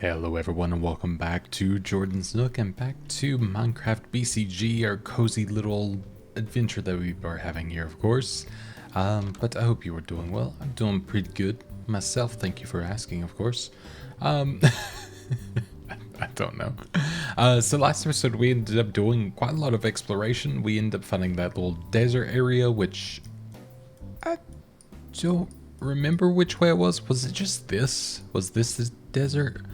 Hello everyone and welcome back to Jordan's Nook and back to Minecraft BCG, our cozy little adventure that we are having here, of course. But I hope you are doing well. I'm doing pretty good myself, thank you for asking, of course. I don't know. So last episode we ended up doing quite a lot of exploration. We ended up finding that little desert area, which I don't remember which way it was. Was it just this? Was this the desert?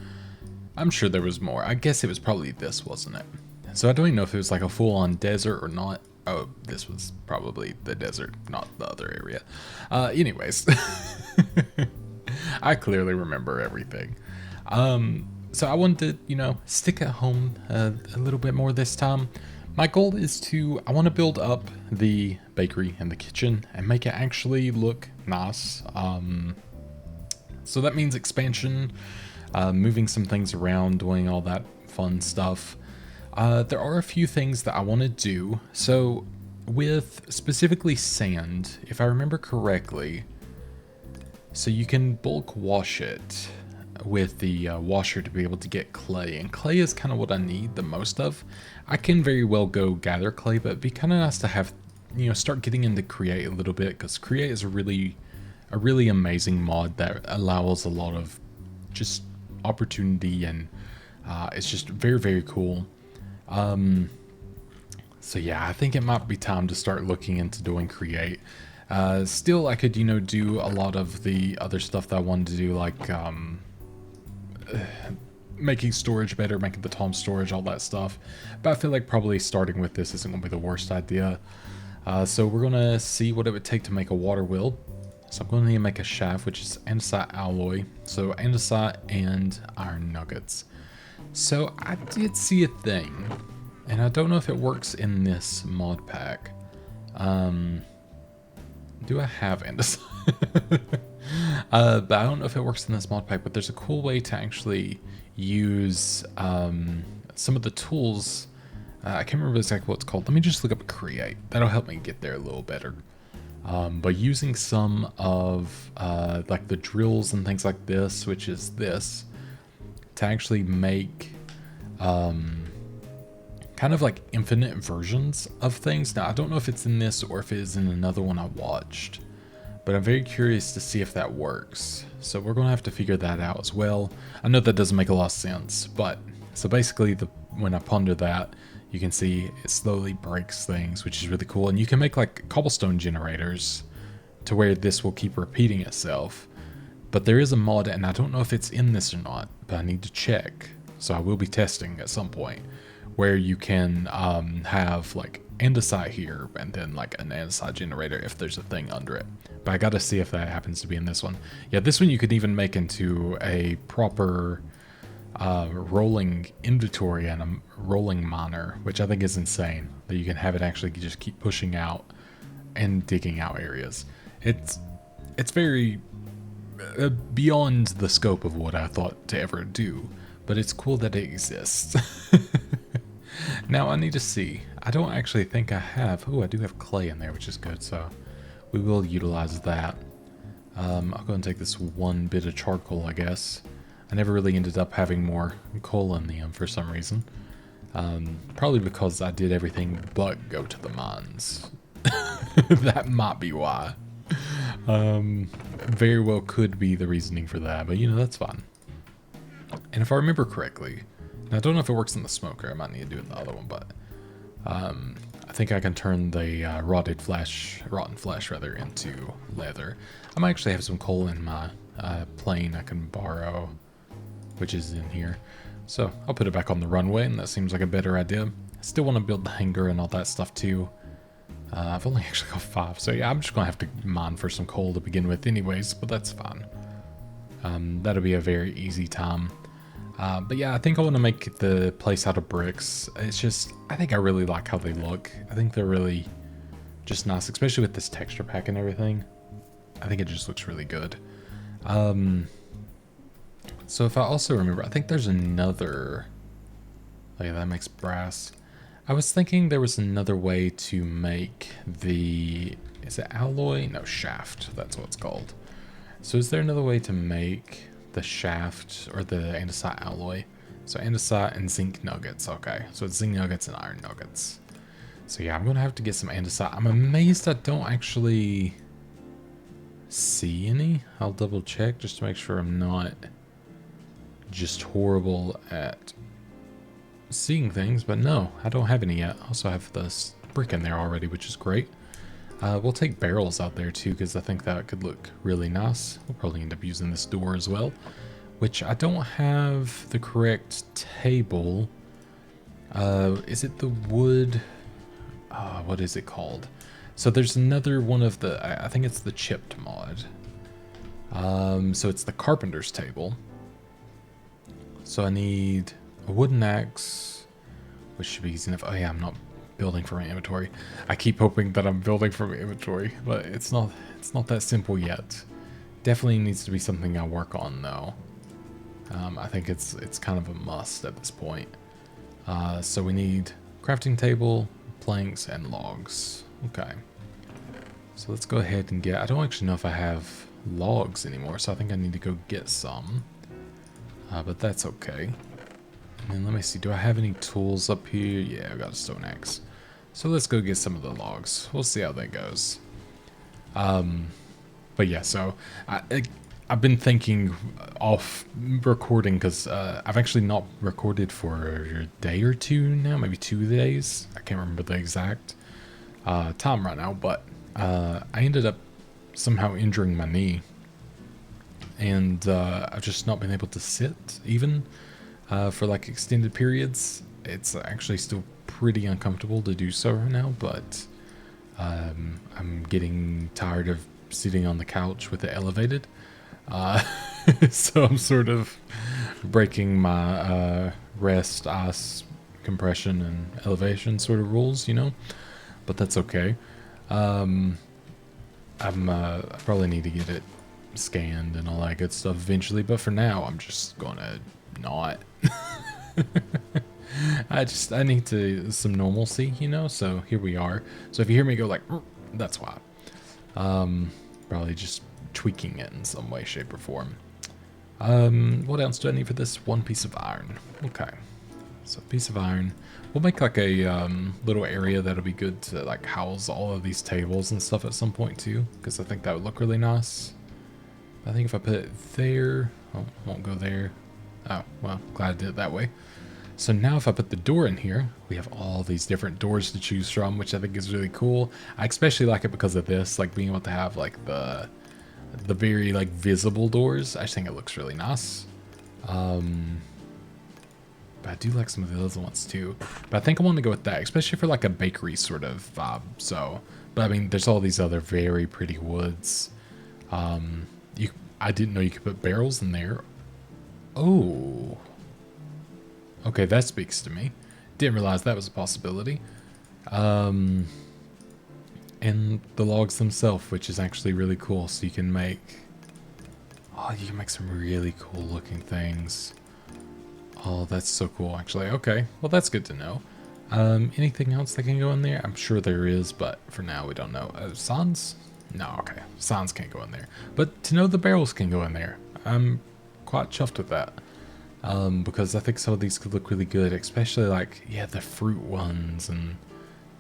I'm sure there was more. I guess it was probably this, wasn't it? So I don't even know if it was like a full-on desert or not. Oh, this was probably the desert, not the other area. Anyways, I clearly remember everything. So I wanted to, stick at home a little bit more this time. My goal is I want to build up the bakery and the kitchen and make it actually look nice. So that means expansion. Moving some things around, doing all that fun stuff. There are a few things that I want to do. So with specifically sand, if I remember correctly, so you can bulk wash it with the washer to be able to get clay. And clay is kind of what I need the most of. I can very well go gather clay, but it'd be kind of nice to have, start getting into create a little bit, because create is a really amazing mod that allows a lot of just opportunity, and it's just very cool. So yeah, I think it might be time to start looking into doing create. Still I could do a lot of the other stuff that I wanted to do, like making storage better, making the Tom storage, all that stuff, but I feel like probably starting with this isn't gonna be the worst idea. So we're gonna see what it would take to make a water wheel. So I'm going to need to make a shaft, which is andesite alloy. So andesite and iron nuggets. So I did see a thing, and I don't know if it works in this mod pack. Do I have andesite? But I don't know if it works in this mod pack, but there's a cool way to actually use some of the tools. I can't remember exactly what it's called. Let me just look up create. That'll help me get there a little better. But using some of like the drills and things like this, which is this, to actually make kind of like infinite versions of things. Now I don't know if it's in this or if it is in another one I watched, but I'm very curious to see if that works. So we're gonna have to figure that out as well. I know that doesn't make a lot of sense, but so basically when I ponder that, you can see it slowly breaks things, which is really cool. And you can make like cobblestone generators to where this will keep repeating itself. But there is a mod, and I don't know if it's in this or not, but I need to check. So I will be testing at some point, where you can have like andesite here and then like an andesite generator if there's a thing under it. But I gotta see if that happens to be in this one. Yeah, this one you could even make into a proper rolling inventory and a rolling miner, which I think is insane, that you can have it actually just keep pushing out and digging out areas. It's very beyond the scope of what I thought to ever do, but it's cool that it exists. Now I need to see. I don't actually think I have. Oh, I do have clay in there, which is good, so we will utilize that. I'll go and take this one bit of charcoal, I guess. I never really ended up having more coal in them for some reason. Probably because I did everything but go to the mines. That might be why. Very well could be the reasoning for that, but that's fine. And if I remember correctly, and I don't know if it works in the smoker, I might need to do it in the other one, but I think I can turn the rotten flesh into leather. I might actually have some coal in my plane I can borrow, which is in here. So I'll put it back on the runway, and that seems like a better idea. I still want to build the hangar and all that stuff too. I've only actually got 5, so yeah, I'm just gonna have to mine for some coal to begin with anyways, but that's fine. That'll be a very easy time. But yeah, I think I want to make the place out of bricks. It's just, I think I really like how they look. I think they're really just nice, especially with this texture pack and everything. I think it just looks really good. So if I also remember, I think there's another, oh yeah, that makes brass. I was thinking there was another way to make is it alloy? No, shaft, that's what it's called. So is there another way to make the shaft or the andesite alloy. So andesite and zinc nuggets. Okay, so it's zinc nuggets and iron nuggets. So yeah, I'm going to have to get some andesite. I'm amazed I don't actually see any. I'll double check just to make sure I'm not just horrible at seeing things. But no, I don't have any yet. I also have this brick in there already, which is great. We'll take barrels out there too, because I think that could look really nice. We'll probably end up using this door as well, which I don't have the correct table. Is it the wood? What is it called? So there's another one of the, I think it's the chipped mod. So it's the carpenter's table. So I need a wooden axe, which should be easy enough. Oh yeah, I'm not building from my inventory. I keep hoping that I'm building from my inventory, but it's not that simple yet. Definitely needs to be something I work on though. I think it's kind of a must at this point. So we need crafting table, planks, and logs. Okay. So let's go ahead and get, I don't actually know if I have logs anymore, so I think I need to go get some. But that's okay. And then let me see, do I have any tools up here? Yeah, I got a stone axe. So let's go get some of the logs. We'll see how that goes. But yeah, so I've been thinking off recording because I've actually not recorded for a day or two now, maybe 2 days. I can't remember the exact time right now, but I ended up somehow injuring my knee. And I've just not been able to sit even for like extended periods. It's actually still pretty uncomfortable to do so right now, but I'm getting tired of sitting on the couch with it elevated. So I'm sort of breaking my rest, ice, compression, and elevation sort of rules, you know? But that's okay. I probably need to get it scanned and all that good stuff eventually, but for now I'm just gonna not. I need some normalcy, you know, so here we are. So if you hear me go like, that's why. Probably just tweaking it in some way, shape, or form. What else do I need for this? 1 piece of iron. Okay, so a piece of iron. We'll make like a little area that'll be good to like house all of these tables and stuff at some point too, because I think that would look really nice. I think if I put it there, oh, it won't go there. Oh, well, glad I did it that way. So now if I put the door in here, we have all these different doors to choose from, which I think is really cool. I especially like it because of this, like being able to have like the very like visible doors. I just think it looks really nice. But I do like some of the other ones too. But I think I want to go with that, especially for like a bakery sort of vibe. So, but I mean, there's all these other very pretty woods. I didn't know you could put barrels in there. Oh. Okay, that speaks to me. Didn't realize that was a possibility. And the logs themselves, which is actually really cool. So you can make... Oh, you can make some really cool looking things. Oh, that's so cool, actually. Okay, well, that's good to know. Anything else that can go in there? I'm sure there is, but for now we don't know. Sans? No, okay. Sans can't go in there. But to know the barrels can go in there. I'm quite chuffed with that. Because I think some of these could look really good, especially like, yeah, the fruit ones and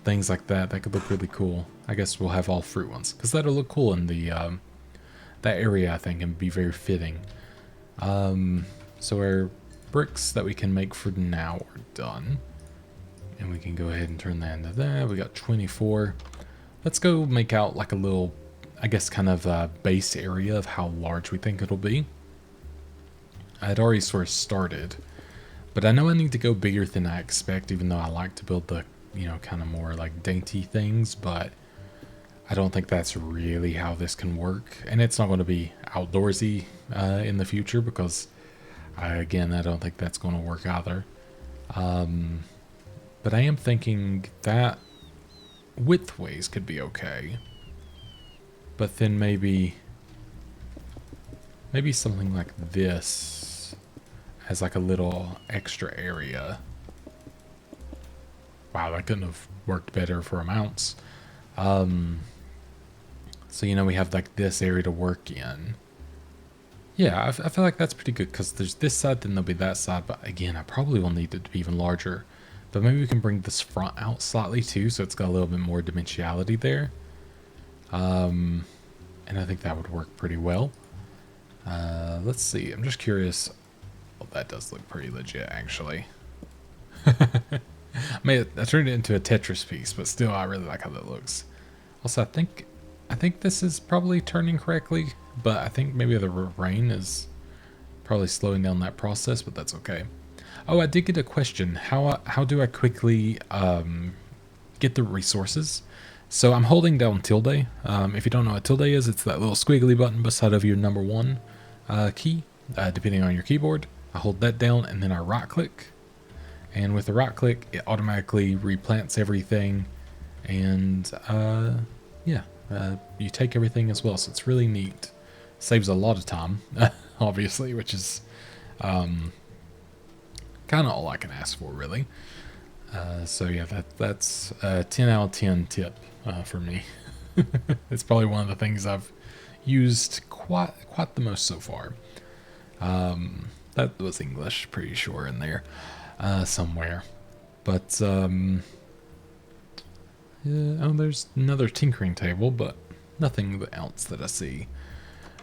things like that. That could look really cool. I guess we'll have all fruit ones, because that'll look cool in the that area, I think, and be very fitting. So our bricks that we can make for now are done. And we can go ahead and turn that into that. We got 24. Let's go make out like a little, I guess, kind of a base area of how large we think it'll be. I had already sort of started, but I know I need to go bigger than I expect, even though I like to build the, you know, kind of more like dainty things, but I don't think that's really how this can work. And it's not going to be outdoorsy in the future, because again, I don't think that's going to work either. But I am thinking that widthways could be okay, but then maybe something like this as like a little extra area. Wow, that couldn't have worked better for amounts. So, you know, we have like this area to work in. Yeah, I feel like that's pretty good because there's this side, then there'll be that side. But again, I probably will need it to be even larger. But maybe we can bring this front out slightly too, so it's got a little bit more dimensionality there. And I think that would work pretty well. Let's see. I'm just curious. Well, that does look pretty legit, actually. I turned it into a Tetris piece, but still, I really like how that looks. Also, I think this is probably turning correctly, but I think maybe the rain is probably slowing down that process, but that's okay. Oh, I did get a question. How do I quickly get the resources? So I'm holding down tilde. If you don't know what tilde is, it's that little squiggly button beside of your number one key, depending on your keyboard. I hold that down and then I right click. And with the right click, it automatically replants everything. And yeah, you take everything as well. So it's really neat. Saves a lot of time, obviously, which is kind of all I can ask for, really. So yeah, that's a 10 out of 10 tip for me. It's probably one of the things I've used quite the most so far. That was English, pretty sure, in there somewhere. But yeah, oh, there's another tinkering table, but nothing else that I see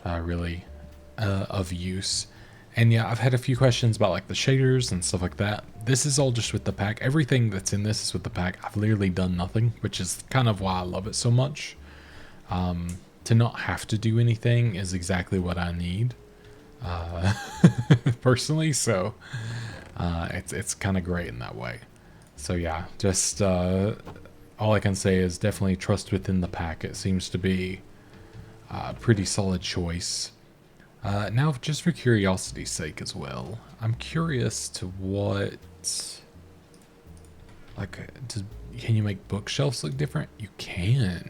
really of use. And yeah, I've had a few questions about like the shaders and stuff like that. This is all just with the pack. Everything that's in this is with the pack. I've literally done nothing, which is kind of why I love it so much. To not have to do anything is exactly what I need, personally. So it's kind of great in that way. So yeah, just all I can say is definitely trust within the pack. It seems to be a pretty solid choice. Now, just for curiosity's sake as well, I'm curious to what, like, can you make bookshelves look different? You can.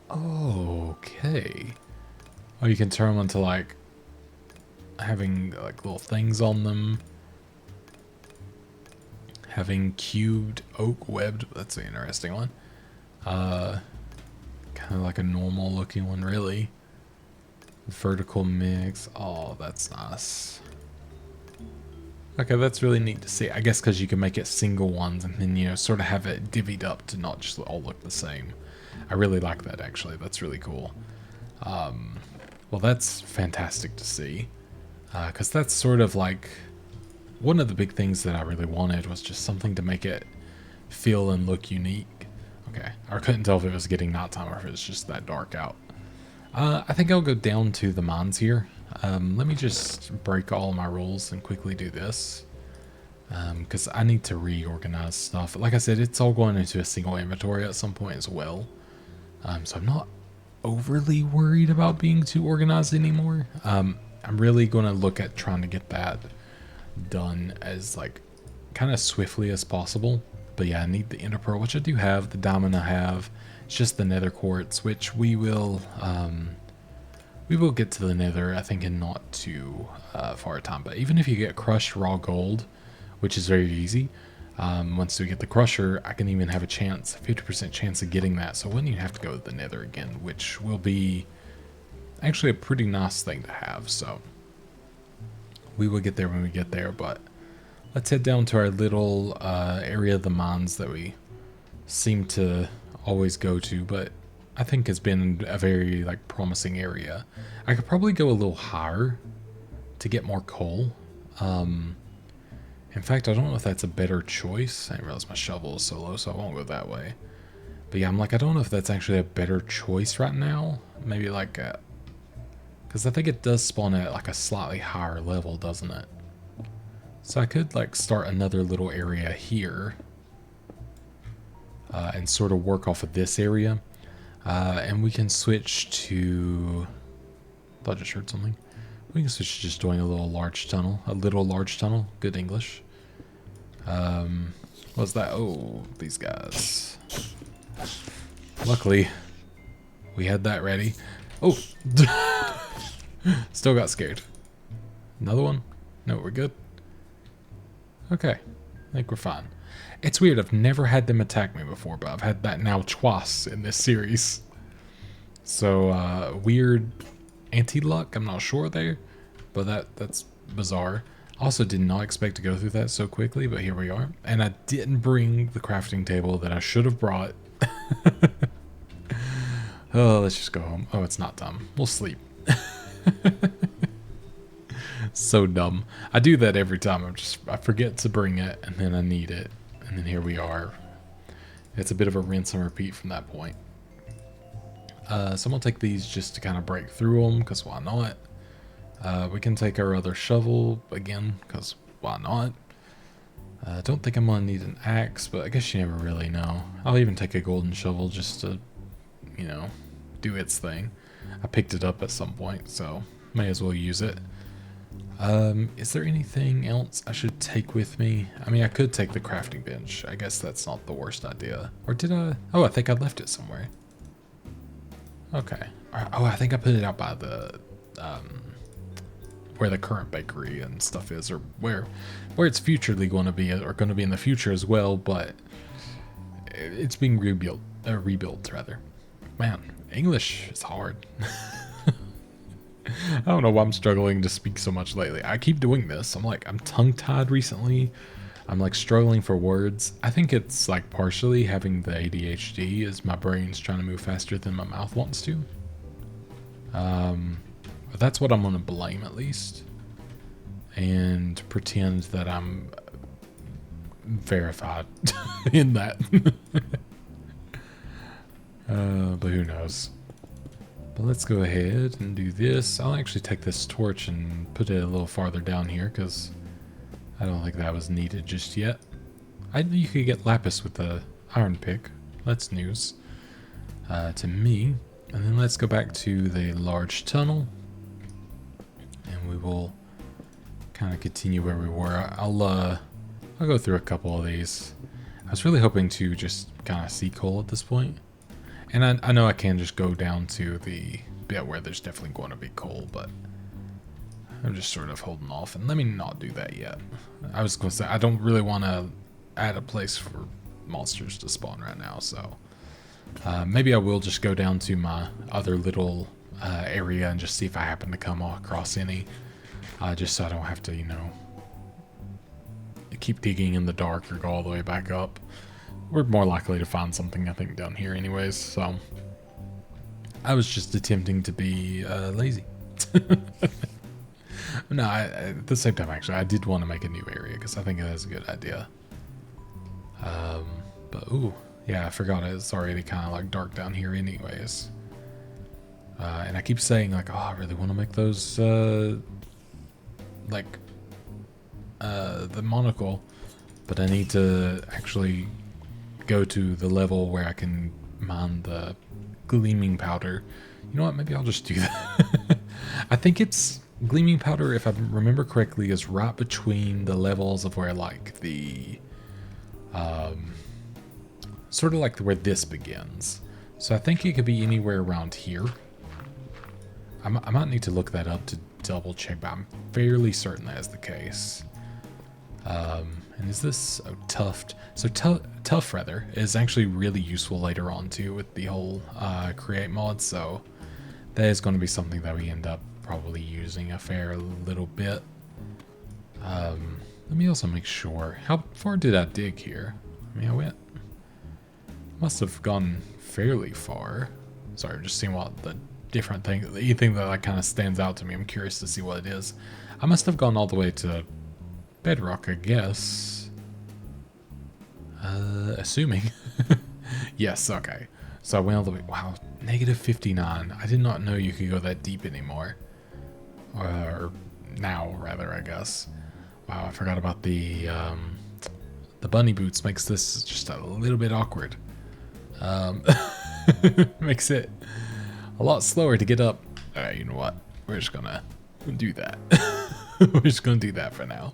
Oh, okay. Oh, you can turn them into, like, having, like, little things on them. Having cubed oak webbed, that's an interesting one. Kind of like a normal looking one, really. Vertical mix. Oh, that's nice. Okay, that's really neat to see. I guess because you can make it single ones and then, you know, sort of have it divvied up to not just all look the same. I really like that, actually. That's really cool. Well, that's fantastic to see. Because that's sort of like one of the big things that I really wanted was just something to make it feel and look unique. Okay, I couldn't tell if it was getting nighttime or if it was just that dark out. I think I'll go down to the mines here. Let me just break all my rules and quickly do this. Because I need to reorganize stuff. Like I said, it's all going into a single inventory at some point as well. So I'm not overly worried about being too organized anymore. I'm really going to look at trying to get that done as like kind of swiftly as possible. But yeah, I need the ender pearl, which I do have. The diamond I have. It's just the nether quartz, which we will get to the nether, I think, in not too far a time. But even if you get crushed raw gold, which is very easy, once we get the crusher, I can even have a chance, 50% chance of getting that. So I wouldn't even have to go to the nether again, which will be actually a pretty nice thing to have. So we will get there when we get there. But let's head down to our little area of the mines that we seem to always go to, but I think has been a very like promising area. I could probably go a little higher to get more coal. In fact, I don't know if that's a better choice. I didn't realize my shovel is so low, so I won't go that way. But yeah, I'm like, I don't know if that's actually a better choice right now. Maybe like because I think it does spawn at like a slightly higher level, doesn't it? So I could like start another little area here. And sort of work off of this area. And we can switch to... I thought I just heard something. We can switch to just doing a little large tunnel. A little large tunnel. Good English. What's that? Oh, these guys. Luckily, we had that ready. Oh! Still got scared. Another one? No, we're good. Okay. I think we're fine. It's weird, I've never had them attack me before, but I've had that now twice in this series. So, weird anti-luck. I'm not sure there, but that's bizarre. Also did not expect to go through that so quickly, but here we are. And I didn't bring the crafting table that I should have brought. Oh, let's just go home. Oh, it's not dumb. We'll sleep. So dumb. I do that every time. I forget to bring it, and then I need it. And then here we are. It's a bit of a rinse and repeat from that point. So I'm going to take these just to kind of break through them, because why not? We can take our other shovel again, because why not? I don't think I'm going to need an axe, but I guess you never really know. I'll even take a golden shovel just to, you know, do its thing. I picked it up at some point, so may as well use it. Is there anything else I should take with me? I mean, I could take the crafting bench. I guess that's not the worst idea. Or did I? Oh, I think I left it somewhere. Okay. Oh, I think I put it out by the, where the current bakery and stuff is, or where it's futurely going to be, or going to be in the future as well, but it's being rebuilt rather. Man, English is hard. I don't know why I'm struggling to speak so much lately. I keep doing this. I'm tongue-tied recently. I'm like struggling for words. I think it's like partially having the ADHD is my brain's trying to move faster than my mouth wants to. But that's what I'm going to blame at least. And pretend that I'm verified in that. But who knows. But let's go ahead and do this. I'll actually take this torch and put it a little farther down here because I don't think that was needed just yet. You could get lapis with the iron pick. That's news to me. And then let's go back to the large tunnel. And we will kind of continue where we were. I'll go through a couple of these. I was really hoping to just kind of see coal at this point. And I know I can just go down to the bit where there's definitely going to be coal, but I'm just sort of holding off. And let me not do that yet. I was going to say, I don't really want to add a place for monsters to spawn right now, so maybe I will just go down to my other little area and just see if I happen to come across any, just so I don't have to, you know, keep digging in the dark or go all the way back up. We're more likely to find something, I think, down here anyways, so I was just attempting to be lazy. No, at the same time, actually, I did want to make a new area because I think that's a good idea. But, ooh, yeah, I forgot it's already kind of like dark down here anyways. And I keep saying, like, oh, I really want to make those, the monocle, but I need to actually go to the level where I can mine the gleaming powder. You know what? Maybe I'll just do that. I think it's gleaming powder, if I remember correctly, is right between the levels of where like the sort of like where this begins. So I think it could be anywhere around here. I might need to look that up to double check, but I'm fairly certain that is the case. And is this tuft? So tough rather is actually really useful later on too with the whole create mod. So that is going to be something that we end up probably using a fair little bit. Let me also make sure. How far did I dig here? I mean, must have gone fairly far. Sorry, I'm just seeing what the different thing, anything that like kind of stands out to me. I'm curious to see what it is. I must have gone all the way to bedrock, I guess. Assuming. Yes, okay. So I went all the way. Wow, negative 59. I did not know you could go that deep anymore. Or now, rather, I guess. Wow, I forgot about the bunny boots. Makes this just a little bit awkward. Makes it a lot slower to get up. Alright, you know what? We're just gonna do that. We're just gonna do that for now.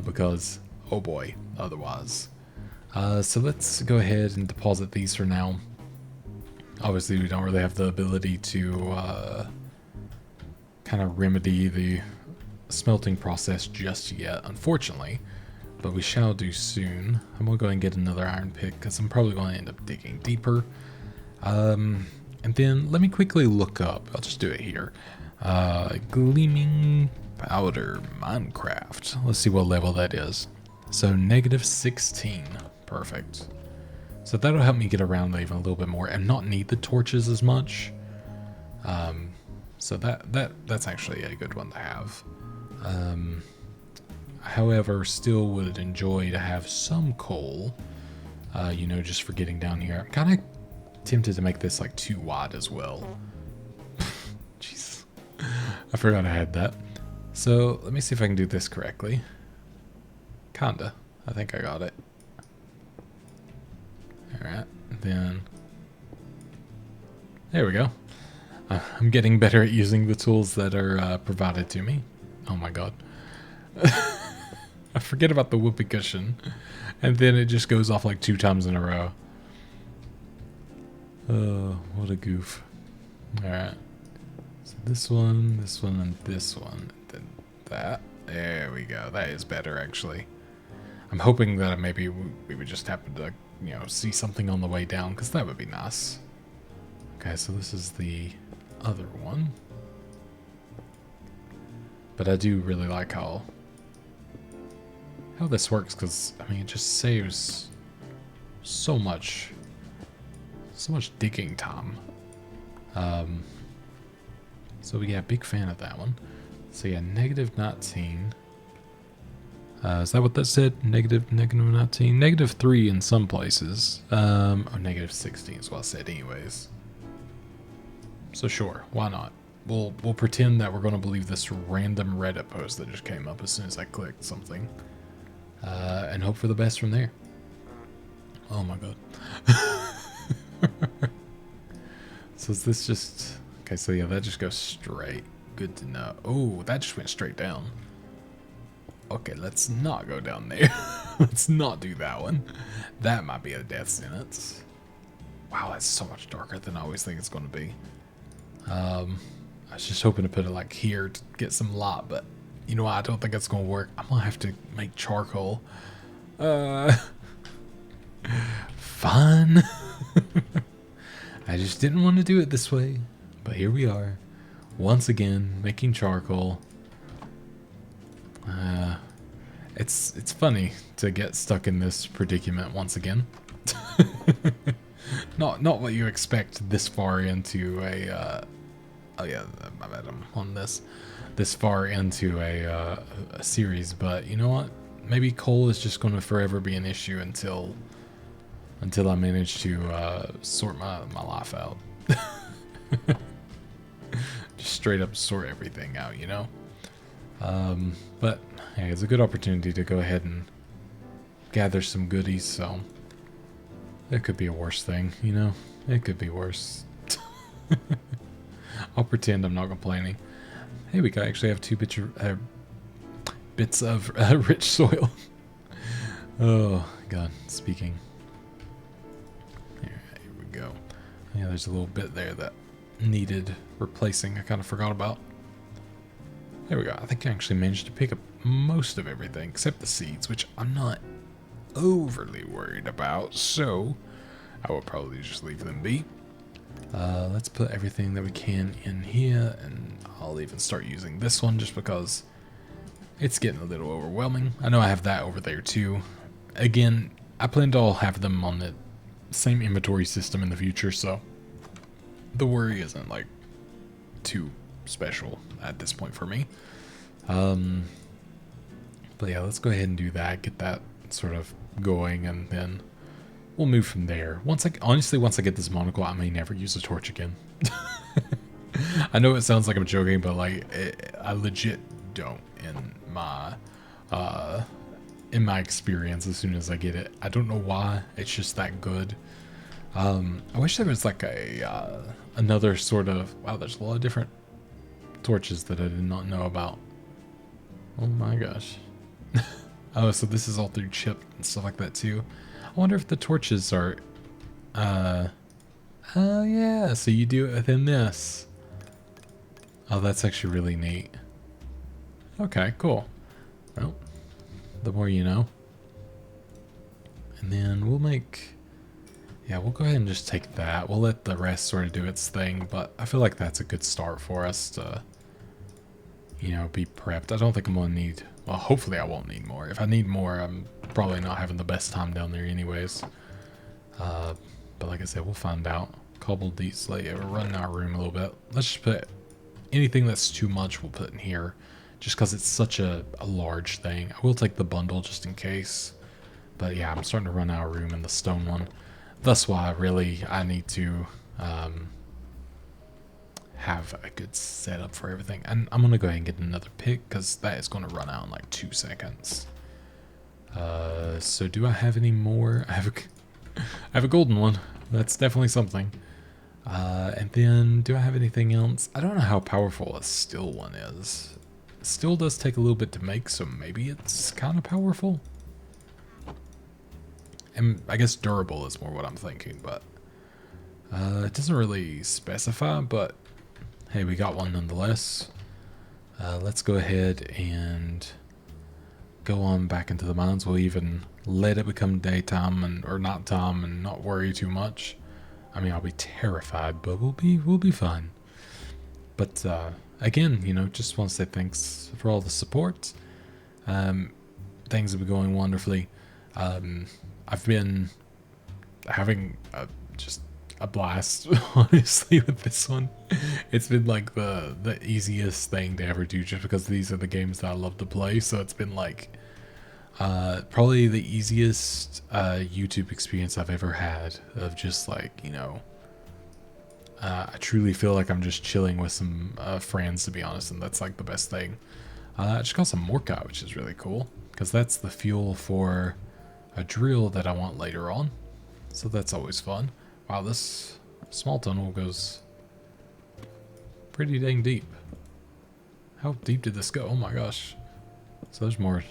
Because, oh boy, otherwise. So let's go ahead and deposit these for now. Obviously, we don't really have the ability to kind of remedy the smelting process just yet, unfortunately. But we shall do soon. I'm going to go and get another iron pick because I'm probably going to end up digging deeper. And then let me quickly look up. I'll just do it here. Gleaming powder Minecraft. Let's see what level that is. So -16. Perfect. So that'll help me get around even a little bit more and not need the torches as much. So that's actually a good one to have. However, still would enjoy to have some coal, you know, just for getting down here. I'm kind of tempted to make this like too wide as well. Jeez, I forgot I had that. So let me see if I can do this correctly. Kinda. I think I got it. Alright, then there we go. I'm getting better at using the tools that are provided to me. Oh my god. I forget about the whoopee cushion, and then it just goes off like 2 times in a row. Oh, what a goof. Alright. So this one, and this one. Then that. There we go. That is better, actually. I'm hoping that maybe we would just happen to, you know, see something on the way down, because that would be nice. Okay, so this is the other one. But I do really like how this works, because, I mean, it just saves so much digging time. So yeah, big fan of that one. So yeah, -19. Is that what that said? -19? -3 in some places. Or -16 is what I said anyways. So sure, why not? We'll pretend that we're going to believe this random Reddit post that just came up as soon as I clicked something. And hope for the best from there. Oh my god. So is this just... Okay, so yeah, that just goes straight. Good to know. Oh, that just went straight down. Okay, let's not go down there. Let's not do that one. That might be a death sentence. Wow, that's so much darker than I always think it's going to be. I was just hoping to put it like here to get some light, but you know what? I don't think that's going to work. I'm going to have to make charcoal. Fun. I just didn't want to do it this way, but here we are. Once again, making charcoal. It's funny to get stuck in this predicament once again. Not what you expect this far into a oh yeah, my bad, I'm on this far into a series, but you know what? Maybe coal is just going to forever be an issue until I manage to sort my life out. Just straight up sort everything out, you know? But hey, it's a good opportunity to go ahead and gather some goodies, so it could be a worse thing, you know? It could be worse. I'll pretend I'm not complaining. Hey, we can actually have 2 bits of rich soil. Oh god, speaking. Here we go. Yeah, there's a little bit there that needed replacing. I kind of forgot about. There we go. I think I actually managed to pick up most of everything except the seeds, which I'm not overly worried about, so I will probably just leave them be. Let's put everything that we can in here, and I'll even start using this one just because it's getting a little overwhelming. I know I have that over there too. Again, I plan to all have them on the same inventory system in the future, so the worry isn't like too special at this point for me. But yeah, let's go ahead and do that, get that sort of going, and then we'll move from there. Honestly, once I get this monocle, I may never use a torch again. I know it sounds like I'm joking, but like I legit don't in my experience. As soon as I get it, I don't know why, it's just that good. I wish there was like another sort of... Wow, there's a lot of different torches that I did not know about. Oh my gosh. Oh, so this is all through chip and stuff like that too. I wonder if the torches are... Oh yeah, so you do it within this. Oh, that's actually really neat. Okay, cool. Well, the more you know. And then we'll make Yeah, we'll go ahead and just take that. We'll let the rest sort of do its thing, but I feel like that's a good start for us to, you know, be prepped. I don't think I'm going to need, well, hopefully I won't need more. If I need more, I'm probably not having the best time down there anyways. But like I said, we'll find out. Cobbled deep slate. Yeah, we're running our room a little bit. Let's just put anything that's too much, we'll put in here. Just because it's such a large thing. I will take the bundle just in case. But yeah, I'm starting to run out of room in the stone one. That's why I need to have a good setup for everything. And I'm going to go ahead and get another pick because that is going to run out in like 2 seconds. So do I have any more? I have a golden one. That's definitely something. And then do I have anything else? I don't know how powerful a steel one is. Steel does take a little bit to make, so maybe it's kind of powerful. And I guess durable is more what I'm thinking, but it doesn't really specify, but hey, we got one nonetheless. Let's go ahead and go on back into the mines. We'll even let it become daytime or not time and not worry too much. I mean, I'll be terrified, but we'll be fine. But again, you know, just want to say thanks for all the support. Things have been going wonderfully. I've been having just a blast, honestly, with this one. It's been like the easiest thing to ever do, just because these are the games that I love to play. So it's been like probably the easiest YouTube experience I've ever had of just like, you know, I truly feel like I'm just chilling with some friends, to be honest, and that's like the best thing. I just got some Morka, which is really cool, because that's the fuel for a drill that I want later on. So that's always fun. Wow, this small tunnel goes pretty dang deep. How deep did this go? Oh my gosh. So there's more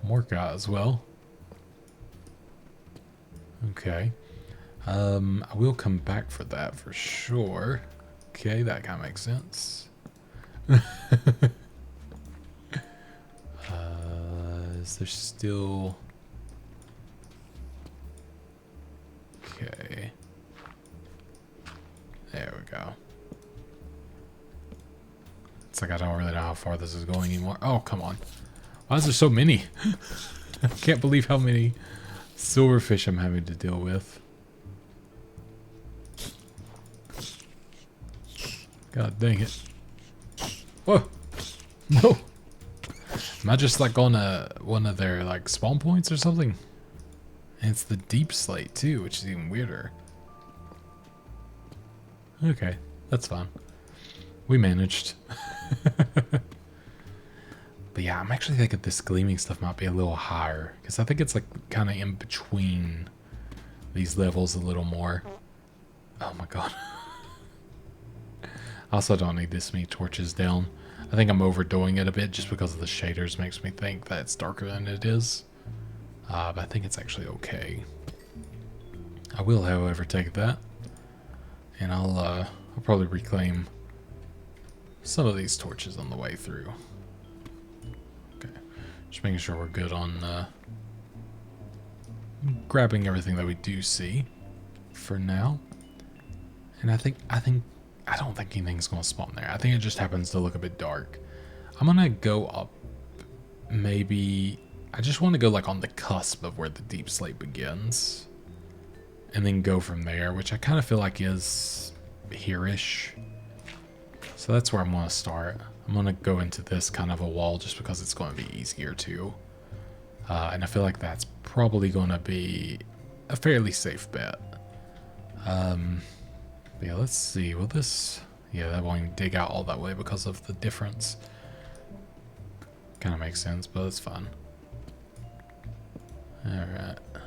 Morka as well. Okay. I will come back for that for sure. Okay, that kind of makes sense. Is there still... Okay. There we go. It's like I don't really know how far this is going anymore. Oh, come on. Why is there so many? I can't believe how many silverfish I'm having to deal with. God dang it. Whoa. No. Am I just like on one of their like spawn points or something? And it's the deep slate too, which is even weirder. Okay, that's fine. We managed. But yeah, I'm actually thinking this gleaming stuff might be a little higher, because I think it's like kind of in between these levels a little more. Oh my god. I also don't need this many torches down. I think I'm overdoing it a bit just because of the shaders makes me think that it's darker than it is. But I think it's actually okay. I will, however, take that. And I'll probably reclaim some of these torches on the way through. Okay. Just making sure we're good on grabbing everything that we do see for now. And I don't think anything's going to spawn there. I think it just happens to look a bit dark. I'm going to go up maybe... I just want to go like on the cusp of where the deep slate begins. And then go from there, which I kind of feel like is here-ish. So that's where I'm going to start. I'm going to go into this kind of a wall just because it's going to be easier too. And I feel like that's probably going to be a fairly safe bet. But yeah, let's see. Will this... Yeah, that won't even dig out all that way because of the difference. Kind of makes sense, but it's fine. Alright. I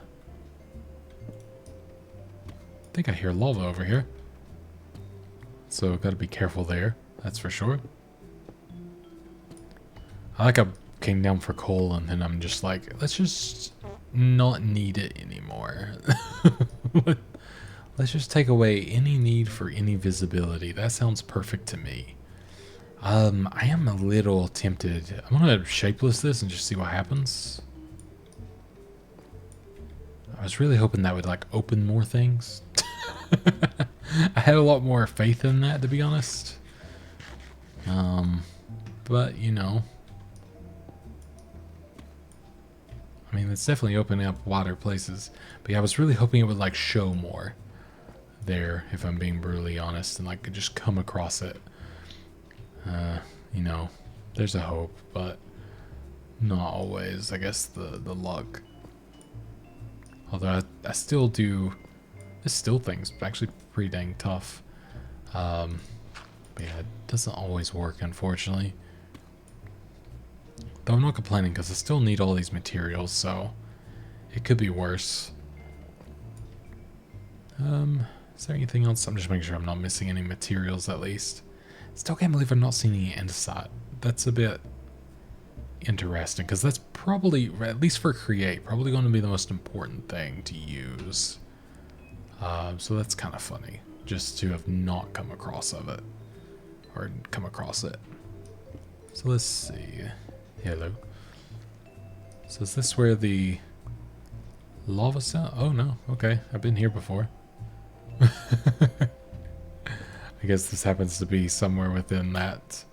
think I hear lava over here. So gotta be careful there. That's for sure. I like I came down for coal and then I'm just like, let's just not need it anymore. Let's just take away any need for any visibility. That sounds perfect to me. I am a little tempted. I'm gonna shapeless this and just see what happens. I was really hoping that would like open more things. I had a lot more faith in that, to be honest. But you know, I mean, it's definitely opening up wider places. But yeah, I was really hoping it would like show more there, if I'm being brutally honest, and like could just come across it. You know, there's a hope, but not always, I guess, the luck. Although I still do, there's still things actually pretty dang tough. But yeah, it doesn't always work, unfortunately. Though I'm not complaining because I still need all these materials, so it could be worse. Is there anything else? I'm just making sure I'm not missing any materials at least. Still can't believe I'm not seeing any andesite. That's a bit interesting because that's probably, at least for create, probably going to be the most important thing to use. So that's kind of funny, just to have not come across of it, or come across it. So let's see. Hello. So is this where the lava cell? Oh no, okay, I've been here before. I guess this happens to be somewhere within that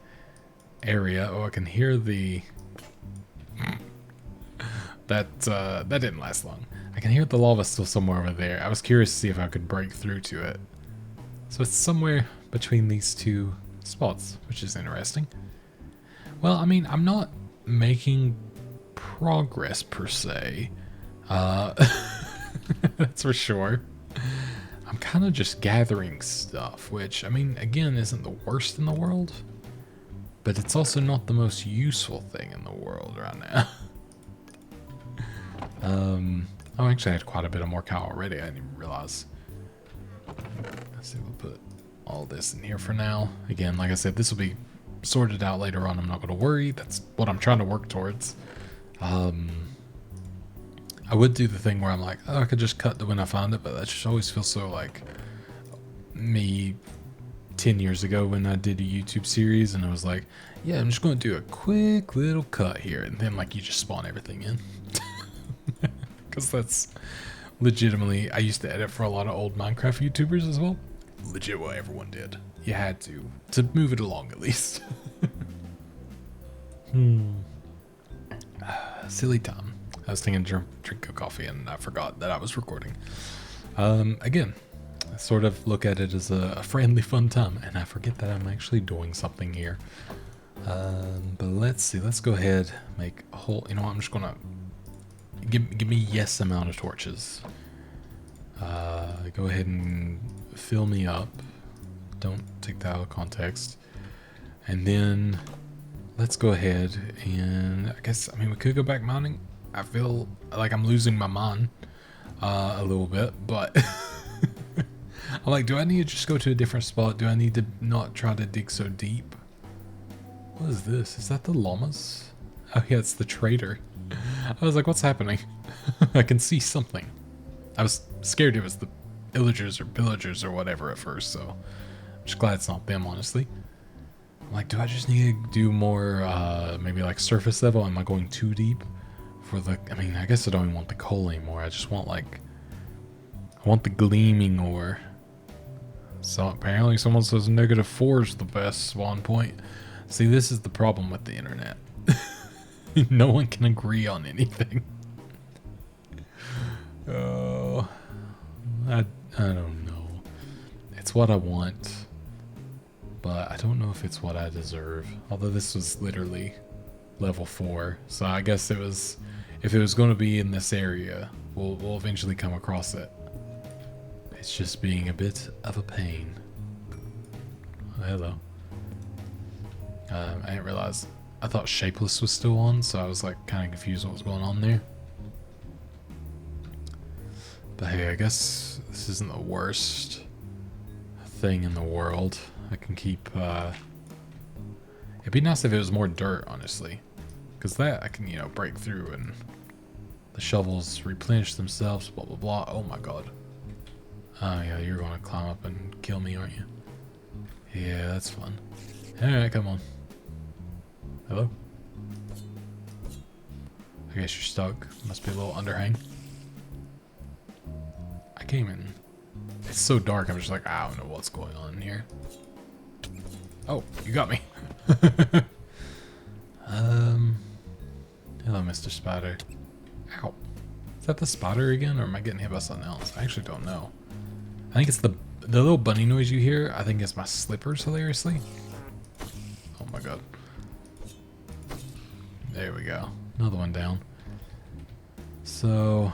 area. Oh, I can hear the... that didn't last long. I can hear the lava still somewhere over there. I was curious to see if I could break through to it. So it's somewhere between these two spots, which is interesting. Well, I mean, I'm not making progress per se. That's for sure. I'm kind of just gathering stuff, which, I mean, again, isn't the worst in the world, but it's also not the most useful thing in the world right now. Oh, actually, I had quite a bit of more cow already. I didn't even realize. Let's see, we'll put all this in here for now. Again, like I said, this will be sorted out later on. I'm not going to worry. That's what I'm trying to work towards. I would do the thing where I'm like, oh, I could just cut when I find it, but that just always feels so like me 10 years ago when I did a YouTube series and I was like, yeah, I'm just going to do a quick little cut here, and then like you just spawn everything in. Because that's legitimately, I used to edit for a lot of old Minecraft YouTubers as well. Legit what everyone did. You had to move it along at least. Silly time. I was thinking drink a coffee and I forgot that I was recording. Again, I sort of look at it as a friendly fun time, and I forget that I'm actually doing something here. But let's see, let's go ahead, make a whole, you know what, I'm just gonna, give me yes amount of torches. Go ahead and fill me up. Don't take that out of context. And then let's go ahead and I guess, I mean, we could go back mining. I feel like I'm losing my mind a little bit, but I'm like, do I need to just go to a different spot? Do I need to not try to dig so deep? What is this? Is that the llamas? Oh yeah, it's the trader. I was like, what's happening? I can see something. I was scared it was the villagers or whatever at first, so I'm just glad it's not them, honestly. I'm like, do I just need to do more, maybe like surface level? Am I going too deep? For the, I mean, I guess I don't even want the coal anymore. I just want like, I want the gleaming ore. So apparently someone says -4 is the best spawn point. See, this is the problem with the internet. No one can agree on anything. Oh, I don't know. It's what I want, but I don't know if it's what I deserve. Although this was literally level 4, so I guess it was. If it was going to be in this area, we'll eventually come across it. It's just being a bit of a pain. Oh, hello. I didn't realize. I thought Shapeless was still on, so I was like kind of confused what was going on there. But hey, I guess this isn't the worst thing in the world. I can keep... It'd be nice if it was more dirt, honestly. Because that I can, you know, break through and the shovels replenish themselves, blah, blah, blah. Oh my god. Oh yeah, you're going to climb up and kill me, aren't you? Yeah, that's fun. Alright, come on. Hello? I guess you're stuck. Must be a little underhang. came in. It's so dark, I'm just like, I don't know what's going on here. Oh, you got me. Hello, Mr. Spider. Ow. Is that the spider again, or am I getting hit by something else? I actually don't know. I think it's the little bunny noise you hear. I think it's my slippers, hilariously. Oh my god. There we go. Another one down. So,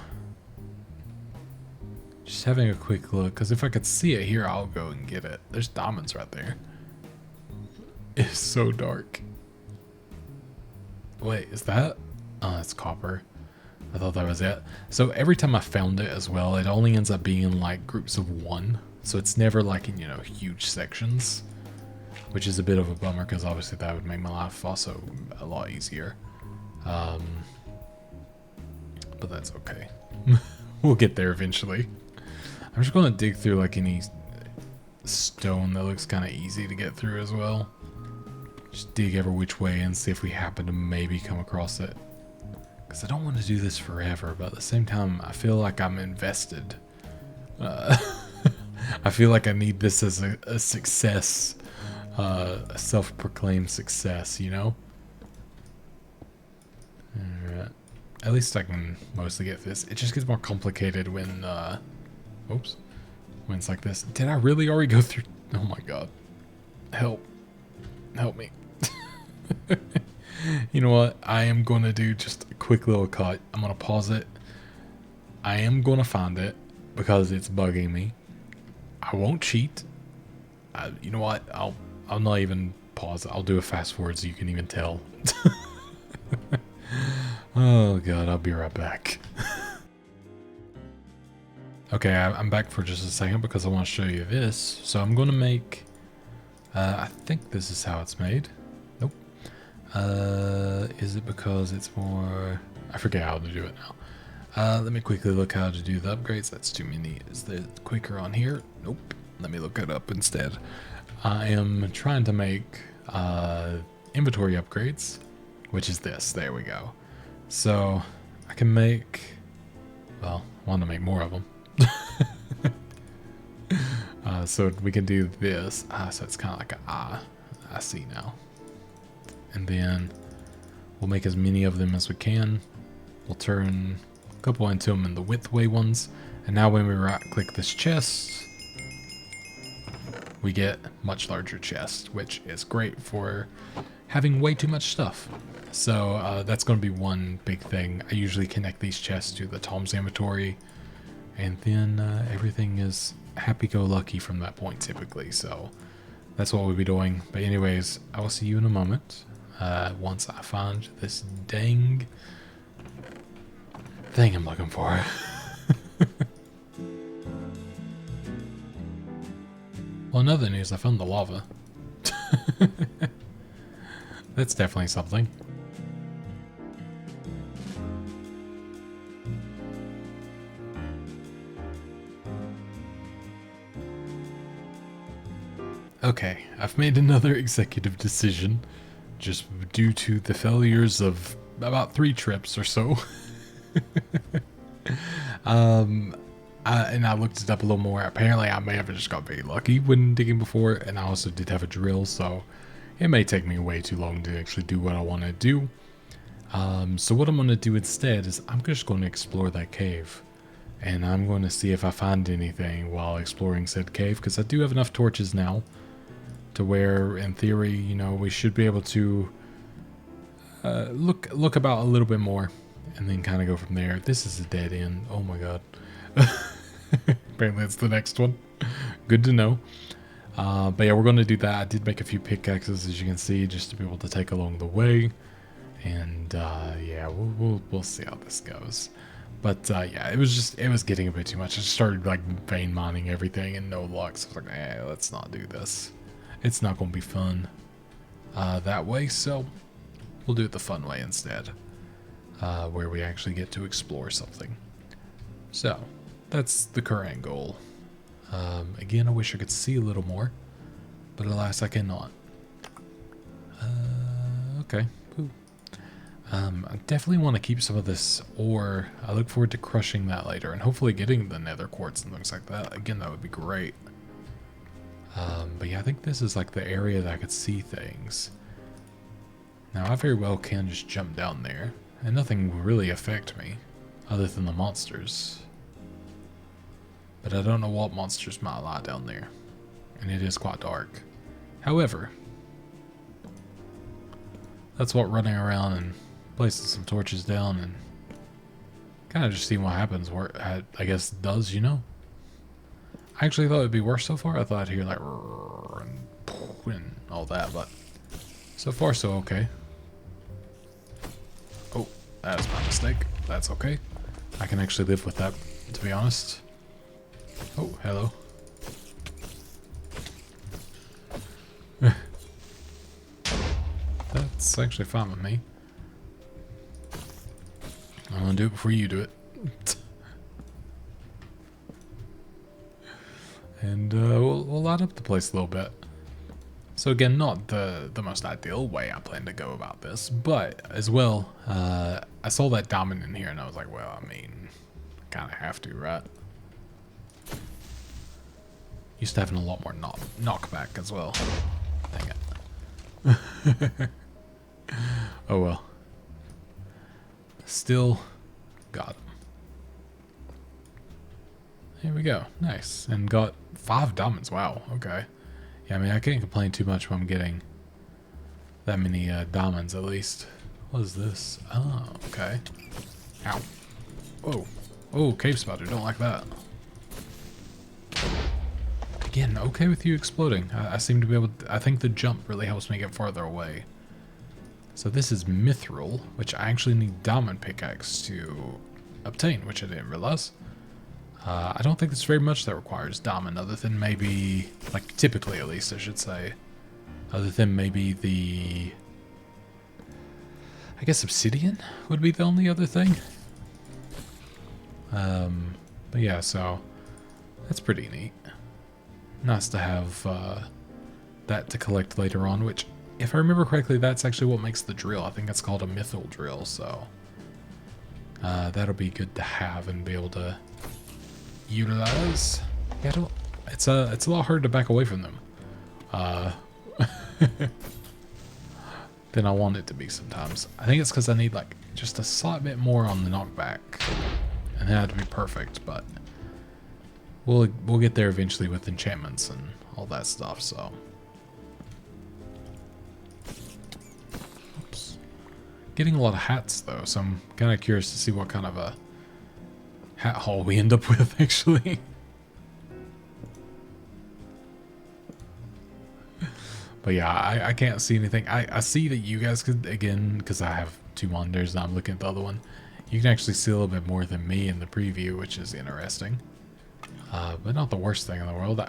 just having a quick look, because if I could see it here, I'll go and get it. There's diamonds right there. It's so dark. Wait, is that? Oh, that's copper. I thought that was it. So every time I found it as well, it only ends up being in like groups of one. So it's never like in, you know, huge sections, which is a bit of a bummer because obviously that would make my life also a lot easier. But that's okay. We'll get there eventually. I'm just going to dig through like any stone that looks kind of easy to get through as well. Just dig every which way and see if we happen to maybe come across it. Because I don't want to do this forever, but at the same time, I feel like I'm invested. I feel like I need this as a success, a self-proclaimed success, you know? Alright. At least I can mostly get this. It just gets more complicated when, oops. When it's like this. Did I really already go through? Oh my god. Help. Help me. You know what? I am going to do just a quick little cut. I'm going to pause it. I am going to find it because it's bugging me. I won't cheat. You know what? I'll not even pause it. I'll do a fast forward so you can even tell. Oh god, I'll be right back. Okay, I'm back for just a second because I want to show you this. So I'm going to make... I think this is how it's made. Nope. Is it because it's more... I forget how to do it now. Let me quickly look how to do the upgrades. That's too many. Is there quicker on here? Nope. Let me look it up instead. I am trying to make inventory upgrades, which is this. There we go. So I can make... Well, I want to make more of them. So we can do this. So it's kind of like a I see now. And then we'll make as many of them as we can. We'll turn a couple into them in the width way ones. And now when we right click this chest, we get much larger chest, which is great for having way too much stuff. So that's going to be one big thing. I usually connect these chests to the Tom's inventory, and then everything is happy-go-lucky from that point typically. So that's what we'll be doing. But anyways, I will see you in a moment once I find this dang thing I'm looking for. Well, another news, I found the lava. That's definitely something. Okay, I've made another executive decision, just due to the failures of about 3 trips or so. And I looked it up a little more. Apparently I may have just got very lucky when digging before, and I also did have a drill, so it may take me way too long to actually do what I want to do. So what I'm going to do instead is I'm just going to explore that cave. And I'm going to see if I find anything while exploring said cave, because I do have enough torches now to where, in theory, you know, we should be able to look about a little bit more and then kind of go from there. This is a dead end. Oh my god. Apparently it's the next one. Good to know. But yeah, we're going to do that. I did make a few pickaxes, as you can see, just to be able to take along the way. And yeah, we'll see how this goes. But yeah, it was getting a bit too much. I just started like vein mining everything and no luck. So I was like, let's not do this. It's not going to be fun that way. So we'll do it the fun way instead, where we actually get to explore something. So that's the current goal. Again, I wish I could see a little more, but alas, I cannot. Okay. Ooh. I definitely want to keep some of this ore. I look forward to crushing that later and hopefully getting the nether quartz and things like that. Again, that would be great. But yeah, I think this is like the area that I could see things. Now, I very well can just jump down there, and nothing will really affect me, other than the monsters. But I don't know what monsters might lie down there, and it is quite dark. However, that's what running around and placing some torches down and kind of just seeing what happens, I guess, does, you know? I actually thought it'd be worse so far. I thought I'd hear like and all that, but so far so okay. Oh, that was my mistake. That's okay. I can actually live with that, to be honest. Oh, hello. That's actually fine with me. I'm gonna do it before you do it. And we'll light up the place a little bit. So again, not the most ideal way I plan to go about this, but as well, I saw that diamond in here and I was like, well, I mean, I kind of have to, right? Used to having a lot more knockback as well. Dang it. Oh well. Still got him. Here we go. Nice. And got 5 diamonds. Wow. Okay. Yeah, I mean, I can't complain too much when I'm getting that many diamonds at least. What is this? Oh, okay. Ow. Whoa. Oh, cave spider. Don't like that. Again, okay with you exploding. I seem to be able to, I think the jump really helps me get farther away. So this is mithril, which I actually need diamond pickaxe to obtain, which I didn't realize. I don't think there's very much that requires diamond, other than maybe, like typically at least I should say, other than maybe the, I guess obsidian would be the only other thing. But yeah, so that's pretty neat. Nice to have that to collect later on, which, if I remember correctly, that's actually what makes the drill. I think it's called a mithril drill, so that'll be good to have and be able to utilize. Yeah, it's a lot harder to back away from them than I want it to be sometimes. I think it's because I need like just a slight bit more on the knockback, and that'd be perfect. But we'll get there eventually with enchantments and all that stuff. So, oops. Getting a lot of hats though, so I'm kind of curious to see what kind of a hat haul we end up with, actually. But yeah, I can't see anything. I see that you guys could, again, because I have 2 monitors and I'm looking at the other one, you can actually see a little bit more than me in the preview, which is interesting. But not the worst thing in the world.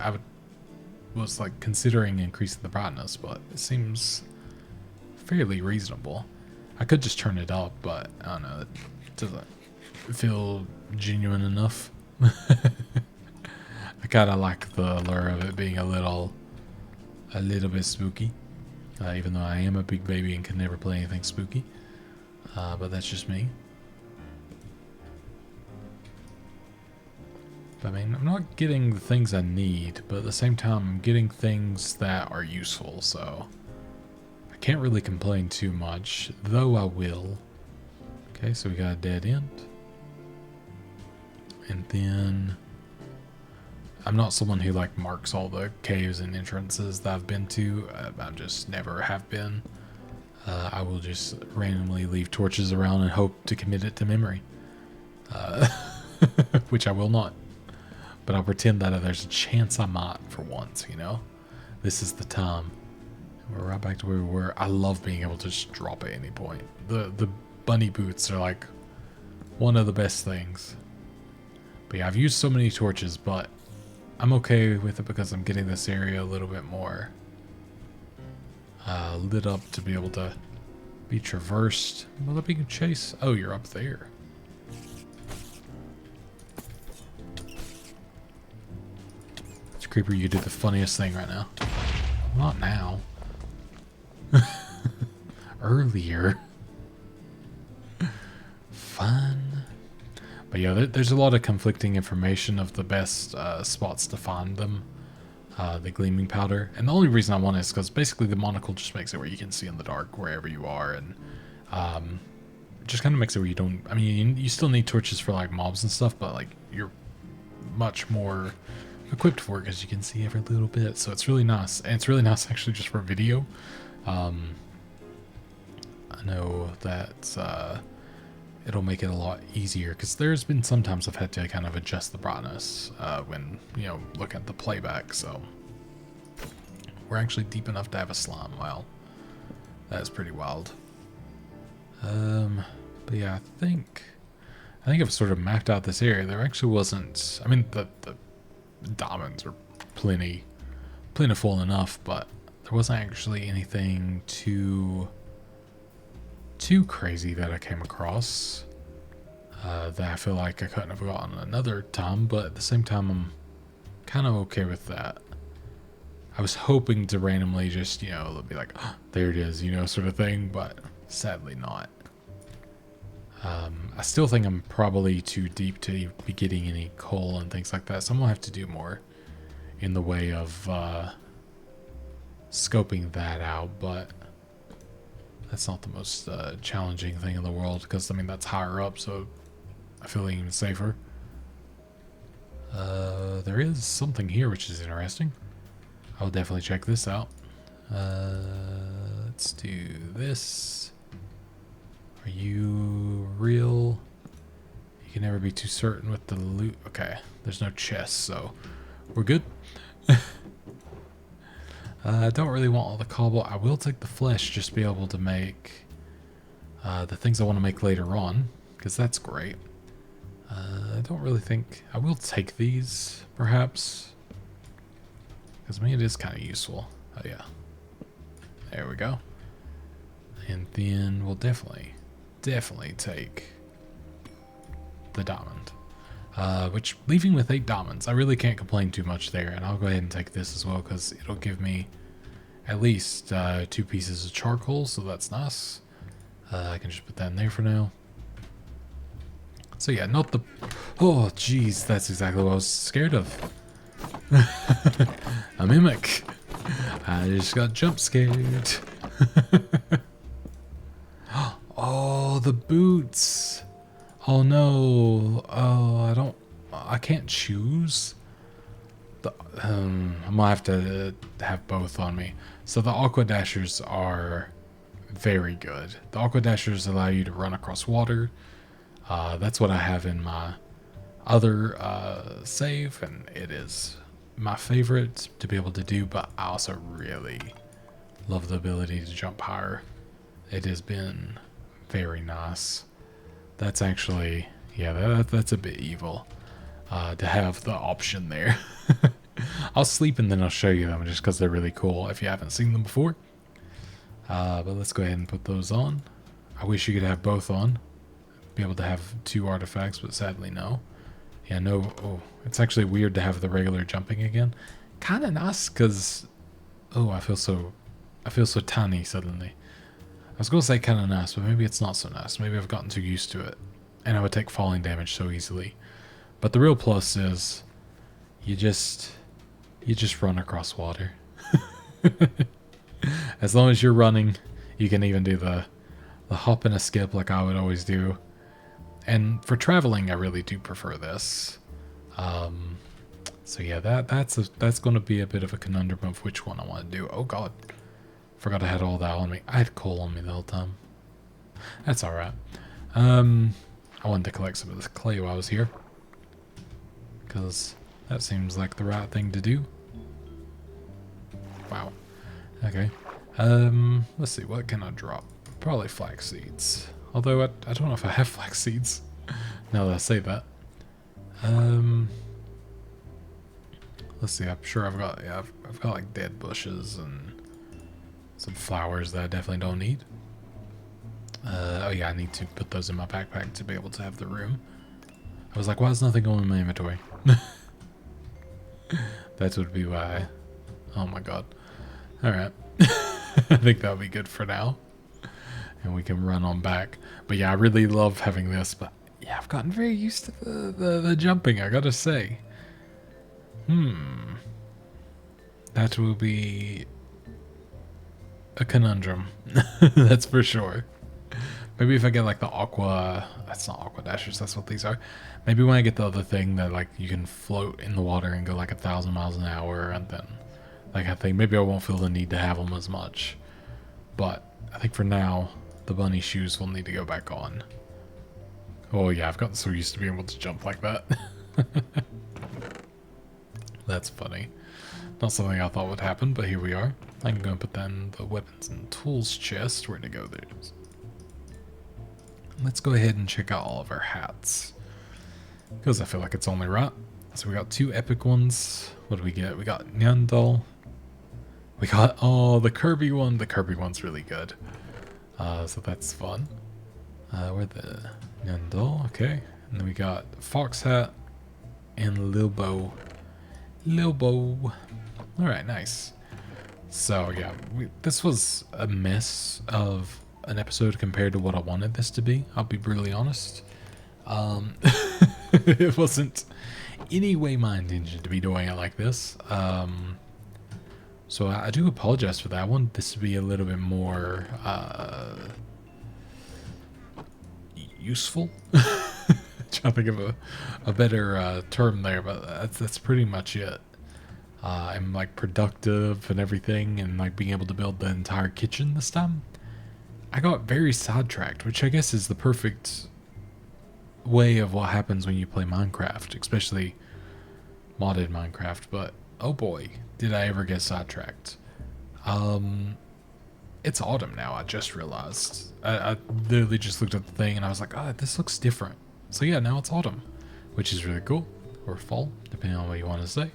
Was like considering increasing the brightness, but it seems fairly reasonable. I could just turn it up, but I don't know, it doesn't feel genuine enough. I kind of like the allure of it being a little bit spooky, even though I am a big baby and can never play anything spooky, but that's just me. But, I mean, I'm not getting the things I need, but at the same time I'm getting things that are useful, so I can't really complain too much, though I will. Okay, so we got a dead end. And then I'm not someone who like marks all the caves and entrances that I've been to. I just never have been. I will just randomly leave torches around and hope to commit it to memory. Which I will not. But I'll pretend that there's a chance I might for once, you know? This is the time. We're right back to where we were. I love being able to just drop at any point. The bunny boots are like one of the best things. But yeah, I've used so many torches, but I'm okay with it because I'm getting this area a little bit more lit up to be able to be traversed. Will it be a chase? Oh, you're up there. It's Creeper, you did the funniest thing right now. Not now. Earlier. But yeah, there's a lot of conflicting information of the best spots to find them. The gleaming powder. And the only reason I want it is because basically the monocle just makes it where you can see in the dark wherever you are. And just kind of makes it where you don't... I mean, you still need torches for like mobs and stuff, but like you're much more equipped for it because you can see every little bit. So it's really nice. And it's really nice actually just for video. I know that it'll make it a lot easier because there's been sometimes I've had to kind of adjust the brightness when, you know, look at the playback. So we're actually deep enough to have a slime. Wow, that's pretty wild. But yeah, I think I've sort of mapped out this area. There actually wasn't, I mean, the diamonds are plentiful enough, but there wasn't actually anything too crazy that I came across that I feel like I couldn't have gotten another time, but at the same time I'm kind of okay with that. I was hoping to randomly just, you know, it'll be like, oh, there it is, you know, sort of thing, but sadly not. I still think I'm probably too deep to be getting any coal and things like that, so I'm gonna have to do more in the way of scoping that out, but that's not the most challenging thing in the world because, I mean, that's higher up, so I feel even safer. There is something here which is interesting. I'll definitely check this out. Let's do this. Are you real? You can never be too certain with the loot. Okay, there's no chest, so we're good. I don't really want all the cobble. I will take the flesh just to be able to make the things I want to make later on, because that's great. I don't really think... I will take these, perhaps, because I mean, it is kind of useful. Oh, yeah. There we go. And then we'll definitely take the diamond. Which, leaving with 8 diamonds, I really can't complain too much there. And I'll go ahead and take this as well, because it'll give me at least 2 pieces of charcoal, so that's nice. I can just put that in there for now. So yeah, not the... Oh, jeez, that's exactly what I was scared of. A mimic. I just got jump scared. Oh, the boots. Oh no. Oh, I can't choose. I'm gonna have to have both on me. So the aqua dashers are very good. The aqua dashers allow you to run across water. That's what I have in my other save, and it is my favorite to be able to do, but I also really love the ability to jump higher. It has been very nice. That's actually, yeah, that's a bit evil to have the option there. I'll sleep and then I'll show you them just because they're really cool if you haven't seen them before. But let's go ahead and put those on. I wish you could have both on. Be able to have 2 artifacts, but sadly no. Yeah, no. Oh, it's actually weird to have the regular jumping again. Kind of nice because, oh, I feel so tiny suddenly. I was gonna say kind of nice, but maybe it's not so nice. Maybe I've gotten too used to it, and I would take falling damage so easily. But the real plus is, you just run across water. As long as you're running, you can even do the hop and a skip like I would always do. And for traveling, I really do prefer this. So yeah, that's going to be a bit of a conundrum of which one I want to do. Oh god, forgot I had all that on me. I had coal on me the whole time. That's all right. I wanted to collect some of this clay while I was here, because that seems like the right thing to do. Wow. Okay. Let's see, what can I drop? Probably flax seeds. Although I don't know if I have flax seeds now that I say that. Let's see, I'm sure I've got like dead bushes and some flowers that I definitely don't need. Oh yeah, I need to put those in my backpack to be able to have the room. I was like, why is nothing going in my inventory? That would be why. Oh my god. Alright. I think that'll be good for now. And we can run on back. But yeah, I really love having this, but Yeah, I've gotten very used to the jumping, I gotta say. That will be a conundrum. That's for sure. Maybe if I get like the aqua, that's not aqua dashers, that's what these are. Maybe when I get the other thing that like you can float in the water and go like 1,000 miles an hour, and then like I think maybe I won't feel the need to have them as much. But I think for now, the bunny shoes will need to go back on. Oh yeah, I've gotten so used to being able to jump like that. That's funny. Not something I thought would happen, but here we are. I'm going to put that in the weapons and tools chest. Where to go there? Let's go ahead and check out all of our hats, because I feel like it's only right. So we got 2 epic ones. What do we get? We got Nyandal. We got, oh, the Kirby one. The Kirby one's really good. So that's fun. Where the Nyandal, okay. And then we got Fox Hat and Lilbo. Alright, nice. So yeah, this was a mess of an episode compared to what I wanted this to be. I'll be brutally honest. It wasn't any way my intention to be doing it like this. So I do apologize for that. I wanted this to be a little bit more useful. Trying to think of a better term there, but that's pretty much it. I'm like productive and everything, and like being able to build the entire kitchen this time. I got very sidetracked, which I guess is the perfect way of what happens when you play Minecraft, especially modded Minecraft. But oh boy, did I ever get sidetracked. It's autumn now, I just realized. I literally just looked at the thing and I was like, oh, this looks different. So yeah, now it's autumn, which is really cool. Or fall, depending on what you want to say.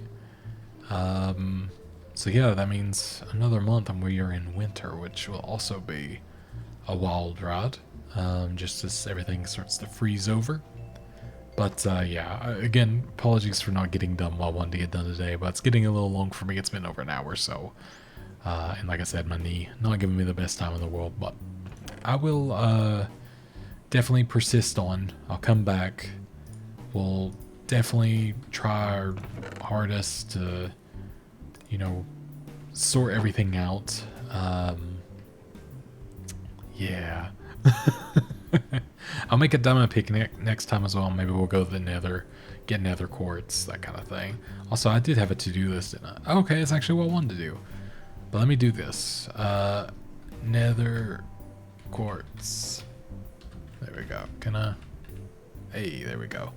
So yeah, that means another month and we are in winter, which will also be a wild ride, just as everything starts to freeze over. But yeah, again, apologies for not getting done what I wanted to get done today, but it's getting a little long for me. It's been over an hour, so and like I said, my knee not giving me the best time in the world, but I will definitely persist on. I'll come back. We'll definitely try our hardest to, you know, sort everything out. Yeah. I'll make a diamond picnic next time as well. Maybe we'll go to the nether, get nether quartz, that kind of thing. Also, I did have a to-do list in it. Okay, it's actually what I wanted to do. But let me do this. Nether quartz. There we go. Can I? Hey, there we go.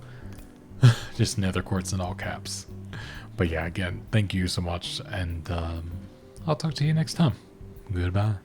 Just nether quartz in all caps. But yeah, again, thank you so much, and I'll talk to you next time. Goodbye.